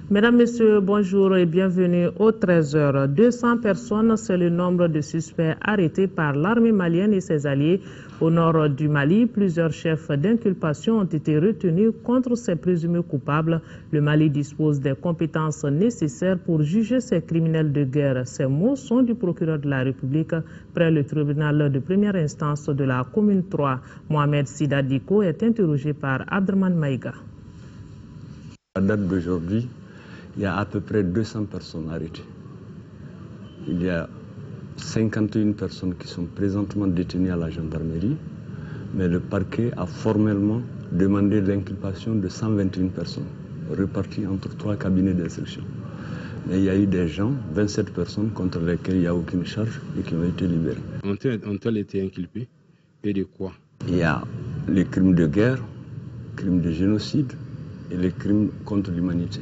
Mesdames, Messieurs, bonjour et bienvenue au 13h. 200 personnes, c'est le nombre de suspects arrêtés par l'armée malienne et ses alliés au nord du Mali. Plusieurs chefs d'inculpation ont été retenus contre ces présumés coupables. Le Mali dispose des compétences nécessaires pour juger ces criminels de guerre. Ces mots sont du procureur de la République près le tribunal de première instance de la commune 3. Mohamed Sidadiko est interrogé par Abdraman Maïga. À la date d'aujourd'hui, il y a à peu près 200 personnes arrêtées. Il y a 51 personnes qui sont présentement détenues à la gendarmerie, mais le parquet a formellement demandé l'inculpation de 121 personnes, réparties entre 3 cabinets d'instruction. Mais il y a eu des gens, 27 personnes, contre lesquelles il n'y a aucune charge et qui ont été libérés. Ont-elles été inculpées et de quoi? Il y a les crimes de guerre, crimes de génocide et les crimes contre l'humanité.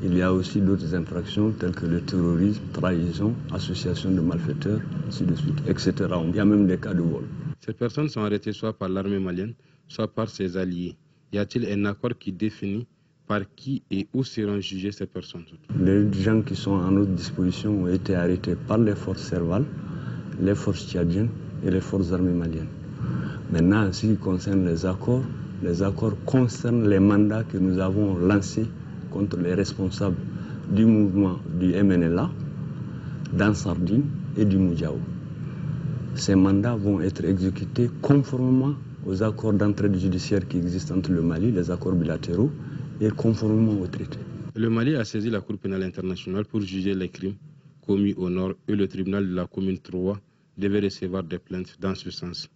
Il y a aussi d'autres infractions telles que le terrorisme, trahison, association de malfaiteurs, ainsi de suite, etc. Il y a même des cas de vol. Ces personnes sont arrêtées soit par l'armée malienne, soit par ses alliés. Y a-t-il un accord qui définit par qui et où seront jugées ces personnes? Les gens qui sont à notre disposition ont été arrêtés par les forces servales, les forces tchadiennes et les forces armées maliennes. Maintenant, en ce qui concerne les accords concernent les mandats que nous avons lancés contre les responsables du mouvement du MNLA, d'Ansardine et du Moudjaou. Ces mandats vont être exécutés conformément aux accords d'entraide judiciaire qui existent entre le Mali, les accords bilatéraux, et conformément aux traités. Le Mali a saisi la Cour pénale internationale pour juger les crimes commis au nord et le tribunal de la commune 3 devait recevoir des plaintes dans ce sens.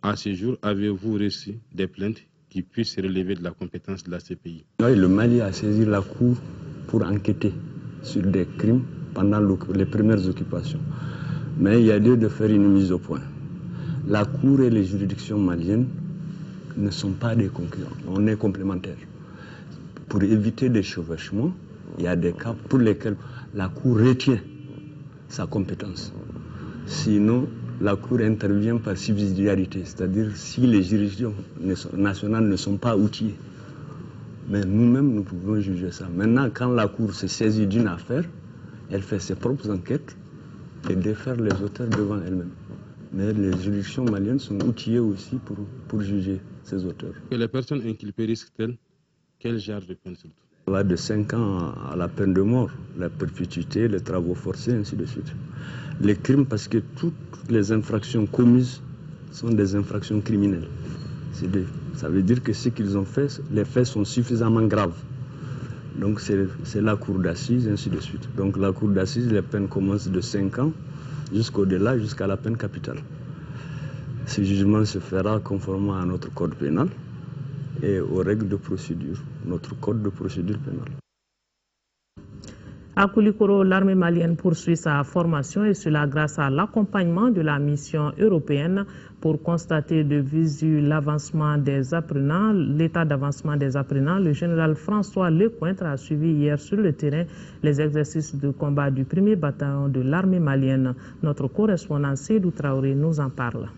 À ce jour, avez-vous reçu des plaintes qui puissent relever de la compétence de la CPI? Oui, le Mali a saisi la Cour pour enquêter sur des crimes pendant les premières occupations. Mais il y a lieu de faire une mise au point. La Cour et les juridictions maliennes ne sont pas des concurrents, on est complémentaires. Pour éviter des chevauchements, il y a des cas pour lesquels la Cour retient sa compétence. Sinon, la Cour intervient par subsidiarité, c'est-à-dire si les juridictions nationales ne sont pas outillées. Mais nous-mêmes, nous pouvons juger ça. Maintenant, quand la Cour se saisit d'une affaire, elle fait ses propres enquêtes et défère les auteurs devant elle-même. Mais les juridictions maliennes sont outillées aussi pour juger ces auteurs. Et les personnes inculpées risquent-elles quel genre de peine surtout? Ça va de 5 ans à la peine de mort, la perpétuité, les travaux forcés, ainsi de suite. Les crimes, parce que toutes les infractions commises sont des infractions criminelles. Ça veut dire que ce qu'ils ont fait, les faits sont suffisamment graves. Donc c'est la cour d'assises, ainsi de suite. Donc la cour d'assises, les peines commencent de 5 ans jusqu'au-delà, jusqu'à la peine capitale. Ce jugement se fera conformément à notre code pénal et aux règles de procédure, notre code de procédure pénale. À Koulikoro, l'armée malienne poursuit sa formation et cela grâce à l'accompagnement de la mission européenne pour constater de visu l'avancement des apprenants, l'état d'avancement des apprenants. Le général François Lecointre a suivi hier sur le terrain les exercices de combat du 1er bataillon de l'armée malienne. Notre correspondant Seydou Traoré nous en parle.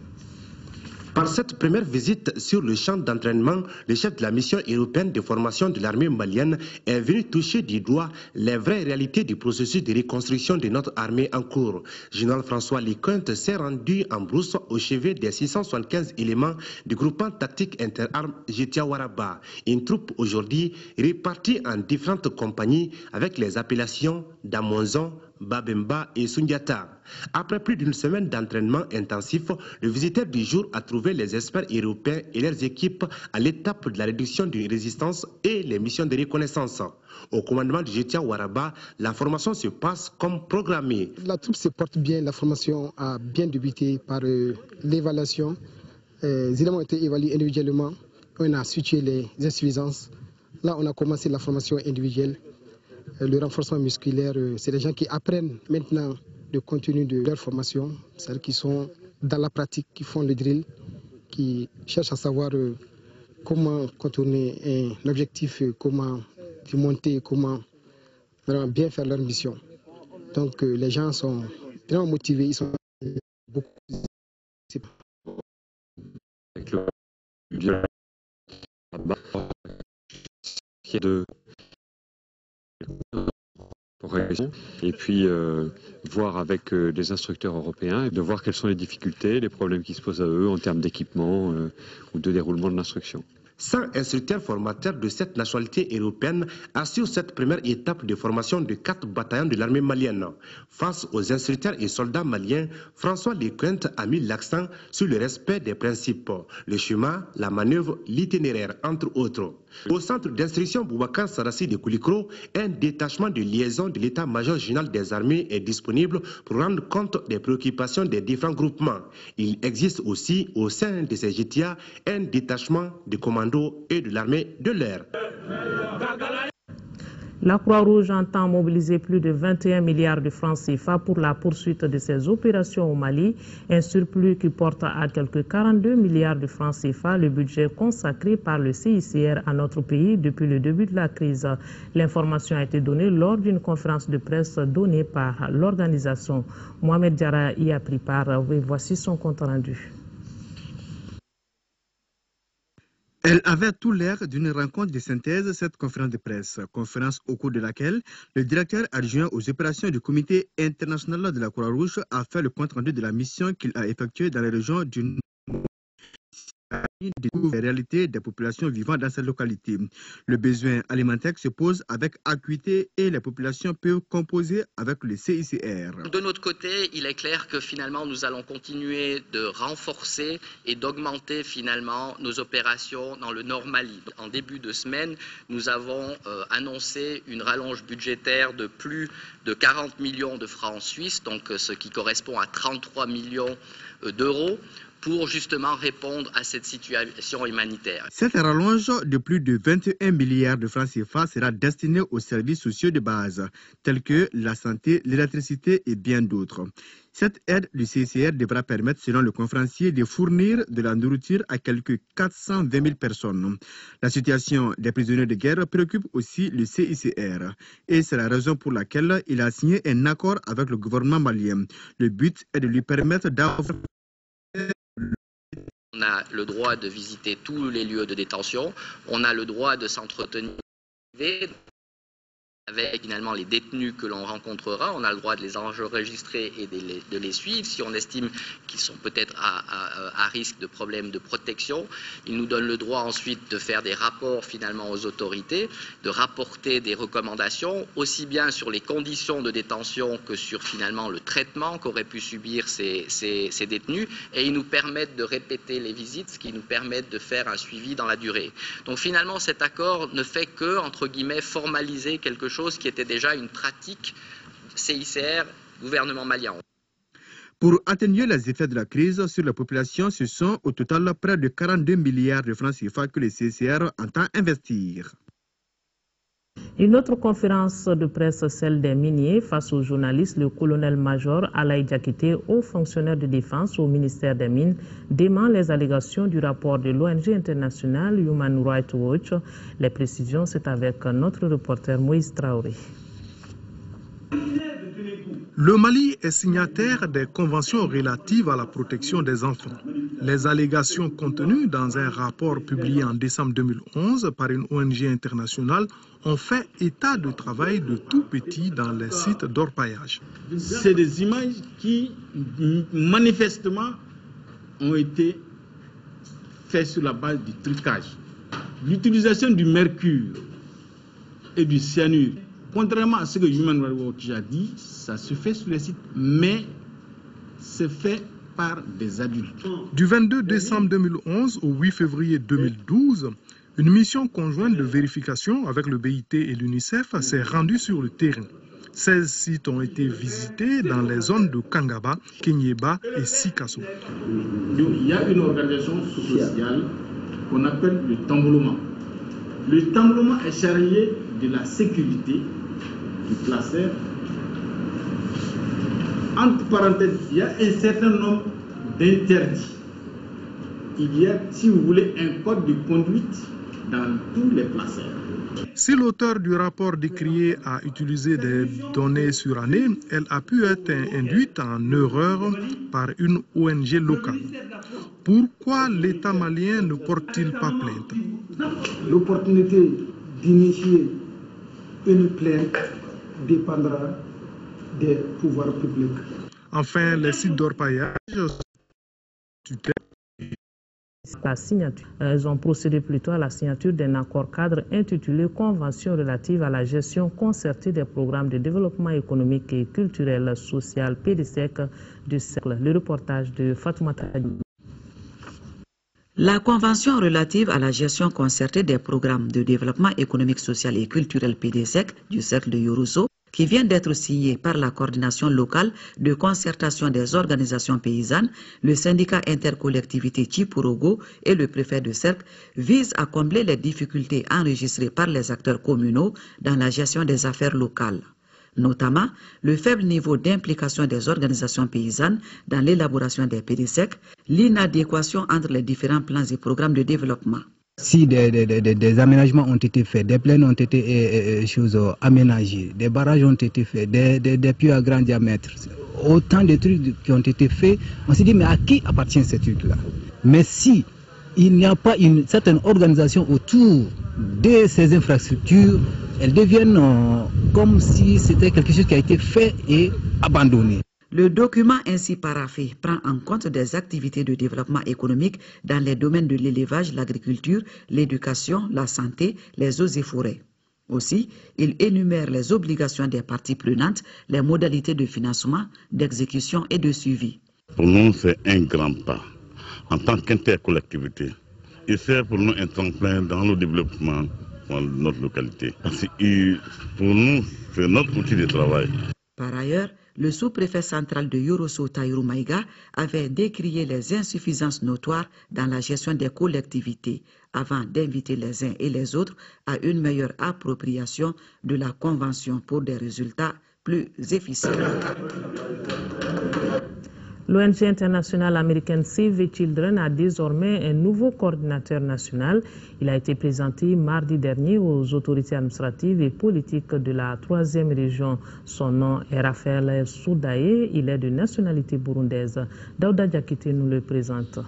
Par cette première visite sur le champ d'entraînement, le chef de la mission européenne de formation de l'armée malienne est venu toucher du doigt les vraies réalités du processus de reconstruction de notre armée en cours. Général François Lecointre s'est rendu en brousse au chevet des 675 éléments du groupement tactique interarmes Jetia Waraba, une troupe aujourd'hui répartie en différentes compagnies avec les appellations d'Amonzon, Babemba et Sundiata. Après plus d'une semaine d'entraînement intensif, le visiteur du jour a trouvé les experts européens et leurs équipes à l'étape de la réduction d'une résistance et les missions de reconnaissance. Au commandement du Jetia Waraba, la formation se passe comme programmé. La troupe se porte bien, la formation a bien débuté par l'évaluation. Les éléments ont été évalués individuellement, on a situé les insuffisances. Là, on a commencé la formation individuelle. Le renforcement musculaire, c'est des gens qui apprennent maintenant le contenu de leur formation, c'est-à-dire qui sont dans la pratique, qui font le drill, qui cherchent à savoir comment contourner un objectif, comment monter, comment vraiment bien faire leur mission. Donc les gens sont vraiment motivés, ils sont beaucoup. et puis voir avec les instructeurs européens et de voir quelles sont les difficultés, les problèmes qui se posent à eux en termes d'équipement ou de déroulement de l'instruction. 100 instructeurs formateurs de cette nationalité européenne assurent cette première étape de formation de 4 bataillons de l'armée malienne. Face aux instructeurs et soldats maliens, François Lecointe a mis l'accent sur le respect des principes, le chemin, la manœuvre, l'itinéraire, entre autres. Au centre d'instruction Boubacar Sarassi de Koulikro, un détachement de liaison de l'état-major général des armées est disponible pour rendre compte des préoccupations des différents groupements. Il existe aussi au sein de ces GTA un détachement de commando et de l'armée de l'air. La Croix-Rouge entend mobiliser plus de 21 milliards de francs CFA pour la poursuite de ses opérations au Mali, un surplus qui porte à quelques 42 milliards de francs CFA le budget consacré par le CICR à notre pays depuis le début de la crise. L'information a été donnée lors d'une conférence de presse donnée par l'organisation. Mohamed Diarra y a pris part. Voici son compte rendu. Elle avait tout l'air d'une rencontre de synthèse, cette conférence de presse. Conférence au cours de laquelle le directeur adjoint aux opérations du Comité international de la Croix-Rouge a fait le compte rendu de la mission qu'il a effectuée dans les régions du Nord. Découvre les réalités des populations vivant dans cette localité. Le besoin alimentaire se pose avec acuité et les populations peuvent composer avec le CICR. De notre côté, il est clair que finalement nous allons continuer de renforcer et d'augmenter finalement nos opérations dans le Nord Mali. En début de semaine, nous avons annoncé une rallonge budgétaire de plus de 40 millions de francs suisses, donc ce qui correspond à 33 millions d'euros, pour justement répondre à cette situation humanitaire. Cette rallonge de plus de 21 milliards de francs CFA sera destinée aux services sociaux de base, tels que la santé, l'électricité et bien d'autres. Cette aide du CICR devra permettre, selon le conférencier, de fournir de la nourriture à quelques 420 000 personnes. La situation des prisonniers de guerre préoccupe aussi le CICR. Et c'est la raison pour laquelle il a signé un accord avec le gouvernement malien. Le but est de lui permettre d'avoir... On a le droit de visiter tous les lieux de détention, on a le droit de s'entretenir avec finalement les détenus que l'on rencontrera, on a le droit de les enregistrer et de les suivre si on estime qu'ils sont peut-être à risque de problèmes de protection. Il nous donne le droit ensuite de faire des rapports finalement aux autorités, de rapporter des recommandations, aussi bien sur les conditions de détention que sur finalement le traitement qu'auraient pu subir ces détenus, et ils nous permettent de répéter les visites, ce qui nous permet de faire un suivi dans la durée. Donc finalement cet accord ne fait que, entre guillemets, formaliser quelque chose qui était déjà une pratique CICR, gouvernement malien. Pour atténuer les effets de la crise sur la population, ce sont au total près de 42 milliards de francs CFA que le CICR entend investir. Une autre conférence de presse, celle des miniers, face aux journalistes, le colonel-major Alaï Diakité, haut fonctionnaire de défense au ministère des Mines, dément les allégations du rapport de l'ONG internationale Human Rights Watch. Les précisions, c'est avec notre reporter Moïse Traoré. Le Mali est signataire des conventions relatives à la protection des enfants. Les allégations contenues dans un rapport publié en décembre 2011 par une ONG internationale ont fait état de travail de tout petits dans les sites d'orpaillage. C'est des images qui manifestement ont été faites sur la base du trucage. L'utilisation du mercure et du cyanure, contrairement à ce que Human Rights Watch a dit, ça se fait sur les sites, mais c'est fait par des adultes. Du 22 décembre 2011 au 8 février 2012, une mission conjointe de vérification avec le BIT et l'UNICEF s'est rendue sur le terrain. 16 sites ont été visités dans les zones de Kangaba, Kenyeba et Sikasso. Il y a une organisation sociale qu'on appelle le Tamboloma. Le Tamboloma est chargé de la sécurité du placeur. Entre parenthèses, il y a un certain nombre d'interdits. Il y a, si vous voulez, un code de conduite dans tous les placeurs. Si l'auteur du rapport décrié a utilisé des données surannées, elle a pu être induite en erreur par une ONG locale. Pourquoi l'État malien ne porte-t-il pas plainte? L'opportunité d'initier une plainte dépendra des pouvoirs publics. Enfin, les sites d'orpaillage la signature. Elles ont procédé plutôt à la signature d'un accord cadre intitulé Convention relative à la gestion concertée des programmes de développement économique et culturel social PDSEC du cercle. Le reportage de Fatoumata Adou. La Convention relative à la gestion concertée des programmes de développement économique, social et culturel PDSEC du cercle de Yorosso, qui vient d'être signée par la coordination locale de concertation des organisations paysannes, le syndicat intercollectivité Chiporogo et le préfet de cercle, vise à combler les difficultés enregistrées par les acteurs communaux dans la gestion des affaires locales, notamment le faible niveau d'implication des organisations paysannes dans l'élaboration des PDSEC, l'inadéquation entre les différents plans et programmes de développement. Si des aménagements ont été faits, des plaines ont été aménagées, des barrages ont été faits, des puits à grand diamètre, autant de trucs qui ont été faits, on s'est dit mais à qui appartient ces trucs-là? Mais si il n'y a pas une certaine organisation autour de ces infrastructures, elles deviennent comme si c'était quelque chose qui a été fait et abandonné. Le document ainsi paraphé prend en compte des activités de développement économique dans les domaines de l'élevage, l'agriculture, l'éducation, la santé, les eaux et forêts. Aussi, il énumère les obligations des parties prenantes, les modalités de financement, d'exécution et de suivi. Pour nous, c'est un grand pas. En tant qu'intercollectivité, il sert pour nous un tremplin dans le développement de notre localité. Pour nous, c'est notre outil de travail. Par ailleurs, le sous-préfet central de Yorosso, Taïrou Maïga, avait décrié les insuffisances notoires dans la gestion des collectivités avant d'inviter les uns et les autres à une meilleure appropriation de la Convention pour des résultats plus efficients. L'ONG internationale américaine Save the Children a désormais un nouveau coordinateur national. Il a été présenté mardi dernier aux autorités administratives et politiques de la 3e région. Son nom est Raphaël Soudaé. Il est de nationalité burundaise. Daouda Diakité nous le présente.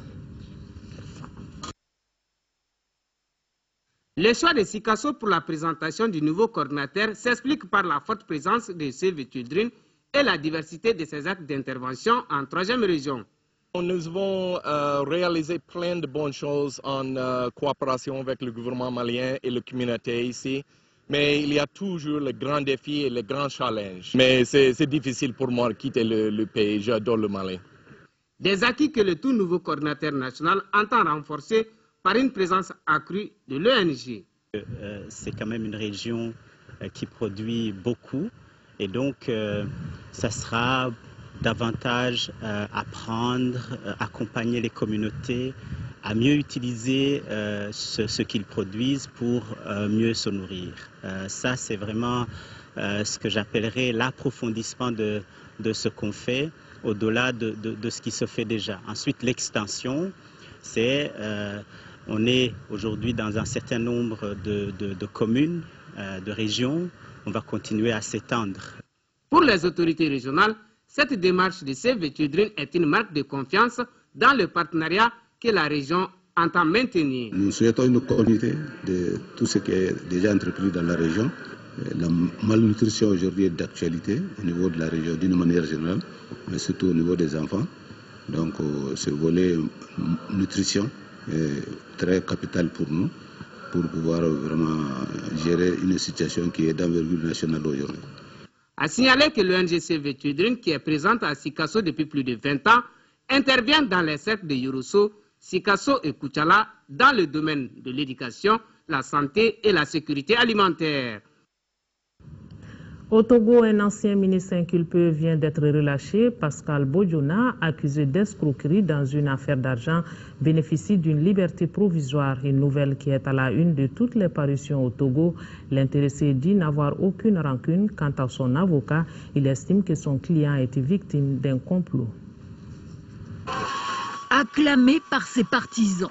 Le choix de Sikasso pour la présentation du nouveau coordinateur s'explique par la forte présence de Save the Children et la diversité de ses actes d'intervention en 3e région. Nous avons réalisé plein de bonnes choses en coopération avec le gouvernement malien et la communauté ici. Mais il y a toujours les grands défis et les grands challenges. Mais c'est difficile pour moi de quitter le pays. J'adore le Mali. Des acquis que le tout nouveau coordinateur national entend renforcer par une présence accrue de l'ONG. C'est quand même une région qui produit beaucoup. Et donc, ça sera davantage apprendre, accompagner les communautés à mieux utiliser ce qu'ils produisent pour mieux se nourrir. Ça, c'est vraiment ce que j'appellerais l'approfondissement de ce qu'on fait, au-delà de ce qui se fait déjà. Ensuite, l'extension, c'est on est aujourd'hui dans un certain nombre de communes, de régions. On va continuer à s'étendre. Pour les autorités régionales, cette démarche de Save the Children est une marque de confiance dans le partenariat que la région entend maintenir. Nous souhaitons une continuité de tout ce qui est déjà entrepris dans la région. La malnutrition aujourd'hui est d'actualité au niveau de la région d'une manière générale, mais surtout au niveau des enfants. Donc ce volet nutrition est très capital pour nous, pour pouvoir vraiment gérer une situation qui est d'envergure nationale aujourd'hui. A signaler que l'ONG Save the Children, qui est présente à Sikasso depuis plus de 20 ans, intervient dans les cercles de Yorosso, Sikasso et Kuchala dans le domaine de l'éducation, la santé et la sécurité alimentaire. Au Togo, un ancien ministre inculpé vient d'être relâché. Pascal Bodjona, accusé d'escroquerie dans une affaire d'argent, bénéficie d'une liberté provisoire. Une nouvelle qui est à la une de toutes les parutions au Togo. L'intéressé dit n'avoir aucune rancune. Quant à son avocat, il estime que son client a été victime d'un complot. Acclamé par ses partisans,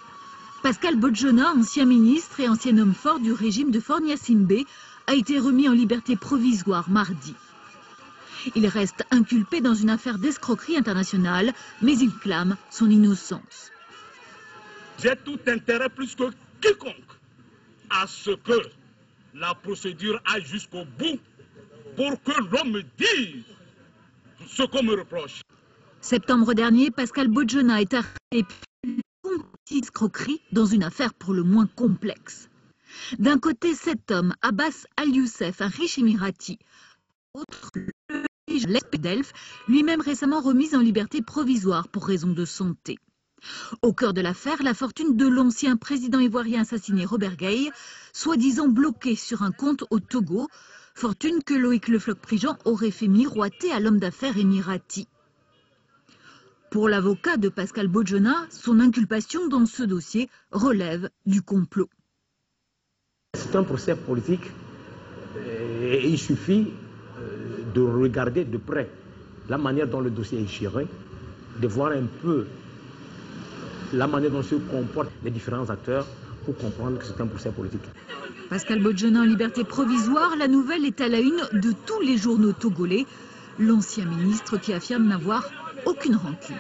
Pascal Bodjona, ancien ministre et ancien homme fort du régime de Faure Gnassingbé, a été remis en liberté provisoire mardi. Il reste inculpé dans une affaire d'escroquerie internationale, mais il clame son innocence. J'ai tout intérêt plus que quiconque à ce que la procédure aille jusqu'au bout pour que l'on me dise ce qu'on me reproche. Septembre dernier, Pascal Bodjona est arrêté pour une escroquerie dans une affaire pour le moins complexe. D'un côté, cet homme, Abbas Al-Youssef, un riche émirati. Autre, l'Elf, lui-même récemment remis en liberté provisoire pour raison de santé. Au cœur de l'affaire, la fortune de l'ancien président ivoirien assassiné Robert Gueye, soi-disant bloquée sur un compte au Togo, fortune que Loïc Le Floch-Prigent aurait fait miroiter à l'homme d'affaires émirati. Pour l'avocat de Pascal Bodjona, son inculpation dans ce dossier relève du complot. C'est un procès politique et il suffit de regarder de près la manière dont le dossier est géré, de voir un peu la manière dont se comportent les différents acteurs pour comprendre que c'est un procès politique. Pascal Bodjona en liberté provisoire, la nouvelle est à la une de tous les journaux togolais. L'ancien ministre qui affirme n'avoir aucune rancune.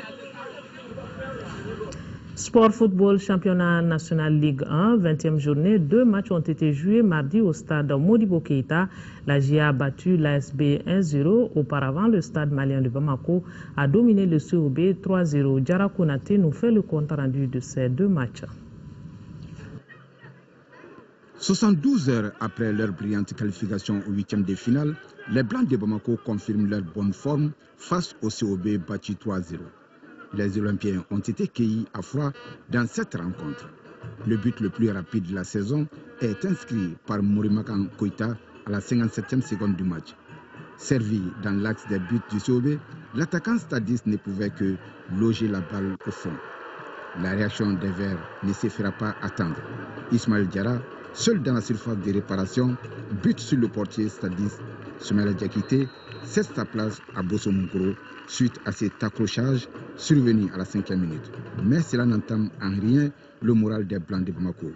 Sport football, championnat national Ligue 1, 20e journée. 2 matchs ont été joués mardi au stade Modibo Keïta. La GIA a battu l'ASB 1-0. Auparavant, le stade malien de Bamako a dominé le COB 3-0. Diara Konaté nous fait le compte rendu de ces 2 matchs. 72 heures après leur brillante qualification au 8e de finale, les Blancs de Bamako confirment leur bonne forme face au COB battu 3-0. Les Olympiens ont été cueillis à froid dans cette rencontre. Le but le plus rapide de la saison est inscrit par Mourimakan Koïta à la 57e seconde du match. Servi dans l'axe des buts du COB, l'attaquant stadiste ne pouvait que loger la balle au fond. La réaction des Verts ne se fera pas attendre. Ismaël Diarra, seul dans la surface de réparation, bute sur le portier stadiste. Soumaïla Diakité cède sa place à Bosso Mukoro suite à cet accrochage survenu à la 5e minute. Mais cela n'entame en rien le moral des Blancs de Bamako.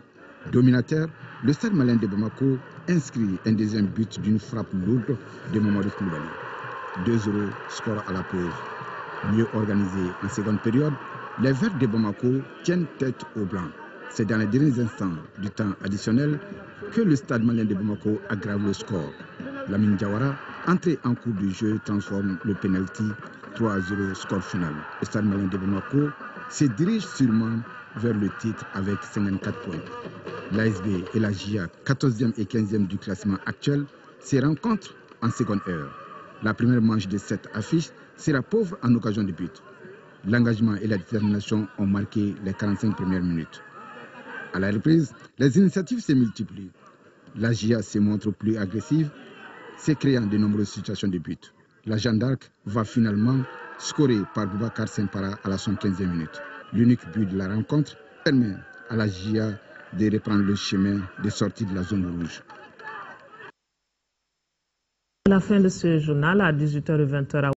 Dominateur, le stade malien de Bamako inscrit un deuxième but d'une frappe lourde de Mamadou Koulibaly. 2-0, score à la pause. Mieux organisé en seconde période, les Verts de Bamako tiennent tête aux Blancs. C'est dans les derniers instants du temps additionnel que le stade malien de Bamako aggrave le score. Lamine Diawara, entré en cours du jeu, transforme le penalty 3-0 score final. Le stade malien de Bamako se dirige sûrement vers le titre avec 54 points. L'ASB et la GIA, 14e et 15e du classement actuel, se rencontrent en seconde heure. La première manche de cette affiche sera pauvre en occasion de but. L'engagement et la détermination ont marqué les 45 premières minutes. À la reprise, les initiatives se multiplient. La GIA se montre plus agressive, se créant de nombreuses situations de but. La Jeanne d'Arc va finalement scorer par Boubacar Sempara à la 75e minute. L'unique but de la rencontre permet à la GIA de reprendre le chemin de sortie de la zone rouge. À la fin de ce journal, à 18h et 20h,